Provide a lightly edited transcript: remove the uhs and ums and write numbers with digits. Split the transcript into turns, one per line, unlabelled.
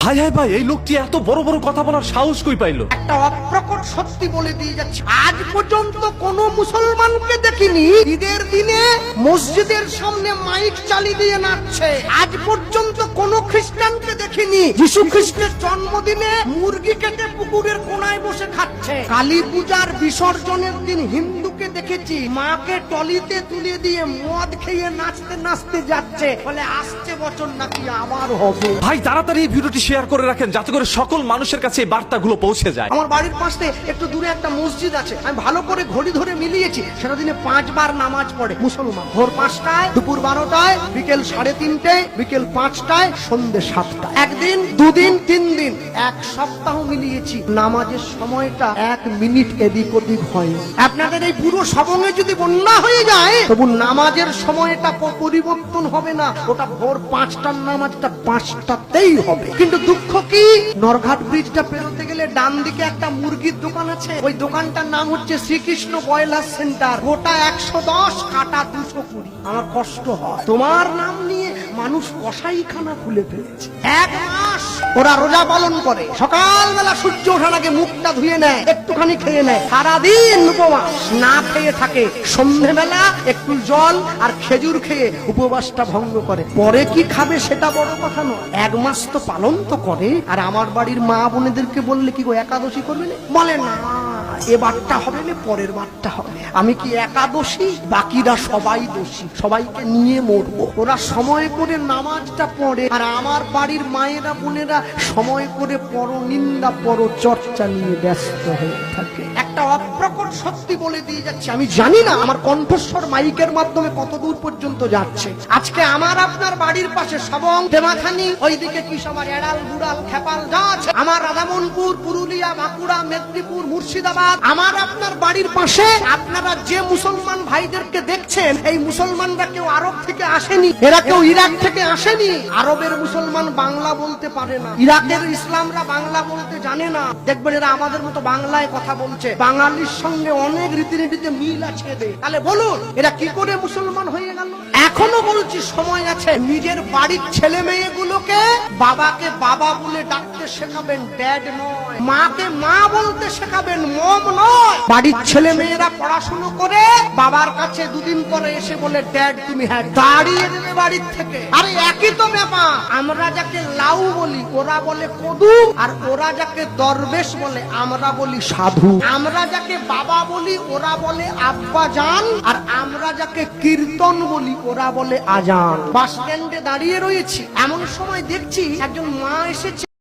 High high ভাই, এই লোকটি এত বড় বড় কথা বলার সাহস কই পাইলো?
একটা অপ্রকট সত্যি বলে দিয়ে যাচ্ছি, আজ পর্যন্ত কোন মুসলমানকে দেখিনি ঈদের দিনে মসজিদের সামনে মাইক চালিয়ে দিয়ে নাচছে। আজ পর্যন্ত কোন খ্রিস্টানকে দেখিনি যীশু খ্রিস্টের জন্মদিনে মুরগি কেটে পুকুরের কোনায় বসে খাচ্ছে। কালী পূজার বিসর্জনের দিন হিন্দুকে দেখেছি মাকে টলিতে তুলে দিয়ে মদ খেয়ে নাচতে নাচতে যাচ্ছে, বলে আসছে বছর নাকি আবার হবে।
ভাই তাড়াতাড়ি এই ভিডিওটি শেয়ার করে রাখেন যাতে করে সকল মানুষের কাছে এই বার্তাগুলো পৌঁছে যায়।
আমার বাড়ির পাশে একটু দূরে একটা মসজিদ আছে, আমি ভালো করে ঘড়ি ধরে মিলিয়েছি, সেটা দিনে 5 বার নামাজ পড়ে মুসলমান। ভোর 5টায়, দুপুর 12টায়, বিকেল 3:30টায়, বিকেল 5টায়, সন্ধ্যে 7টায়। একদিন, দুদিন, 3 দিন, 1 সপ্তাহ মিলিয়েছি, নামাজের সময়টা 1 মিনিট এদিক ওদিক হয়। আপনাদের এই পুরো সবঙ্গে যদি বন্যা হয়ে যায় তবু নামাজের সময়টা পরিবর্তন হবে না, ওটা ভোর 5টার নামাজটা 5টাতেই হবে। কিন্তু দুঃখ কি, নরঘাট ব্রিজটা পেরোতে গেলে ডান দিকে একটা মুরগির দোকান আছে, ওই দোকানটার নাম হচ্ছে শ্রীকৃষ্ণ ব্রয়লার সেন্টার। গোটা 110, কাটা 220। আমার কষ্ট হয়, তোমার নাম নিয়ে মানুষ কসাইখানা খুলে ফেলেছে। 1 মাস ওরা রোজা পালন করে, সকালবেলা সূর্য ওঠার আগে মুখটা ধুয়ে নেয়, একটুখানি খেয়ে নেয়, সারাদিন উপবাস না খেয়ে থাকে, সন্ধ্যেবেলা একটু জল আর খেজুর খেয়ে উপবাসটা ভঙ্গ করে। পরে কি খাবে সেটা বড় কথা নয়, 1 মাস তো পালন তো করে। আর আমার বাড়ির মা বোনেদেরকে বললে কি গো একাদশী করবে না, বলে না এবারটা হবে না পরের বারটা হবে। আমি কি একাদশী, বাকিরা সবাই দোষী, সবাইকে নিয়ে মরবো। ওরা সময় করে নামাজটা পড়ে আর আমার বাড়ির মায়েরা বোনেরা সময় করে পরনিন্দা পরচর্চা নিয়ে ব্যস্ত হয়ে থাকে। একটা অপ্রকট সত্যি বলে দিয়ে যাচ্ছে, আমি জানি না আমার কণ্ঠস্বর মাইকের মাধ্যমে কত দূর পর্যন্ত যাচ্ছে। আজকে আমার আপনার বাড়ির পাশে সবং, দেমাখানি, ওইদিকে কি সবার এড়াল, বুড়াল, খেপাল যা আছে, আমার রাধামনপুর, পুরুলিয়া, বাঁকুড়া, মেদিনীপুর, মুর্শিদাবাদ, আমার আপনার বাড়ির পাশে আপনারা যে মুসলমান ভাইদেরকে দেখছেন, এই মুসলমানরা কেউ আরব থেকে আসেনি, এরা কেউ ইরাক থেকে আসেনি। আরবের মুসলমান বাংলা বলতে পারে না, ইরাকের ইসলামরা বাংলা বলতে জানে না। দেখবেন এরা আমাদের মতো বাংলায় কথা বলছে, বাঙালির সঙ্গে অনেক রীতিনীতিতে মিল আছে। তাহলে বলুন এরা কি করে মুসলমান হয়ে গেল? এখনো বলছি সময় আছে, নিজের বাড়ির ছেলে মেয়েগুলোকে বাবাকে বাবা বলে ডাকতে শেখাবেন, ড্যাড নয়। মাকে মা বলতে শেখাবেন, মম নয়। বাড়ির ছেলে মেয়েরা পড়াশুনো করে বাবার কাছে 2 দিন পরে এসে বলে ড্যাড তুমি, হ্যাঁ, দাঁড়িয়ে দেবে বাড়ির থেকে। আরে একই তো ব্যাপার, আমরা যাকে লাউ বলি ওরা বলে কদু, আর ওরা যাকে দরবেশ বলে আমরা বলি সাধু। আমরা যাকে বাবা বলি ওরা বলে আব্বা জান, আর আমরা যাকে কীর্তন বলি ওরা বলে আজান। বাস স্ট্যান্ডে দাঁড়িয়ে রয়েছি, এমন সময় দেখছি একজন মা এসেছে।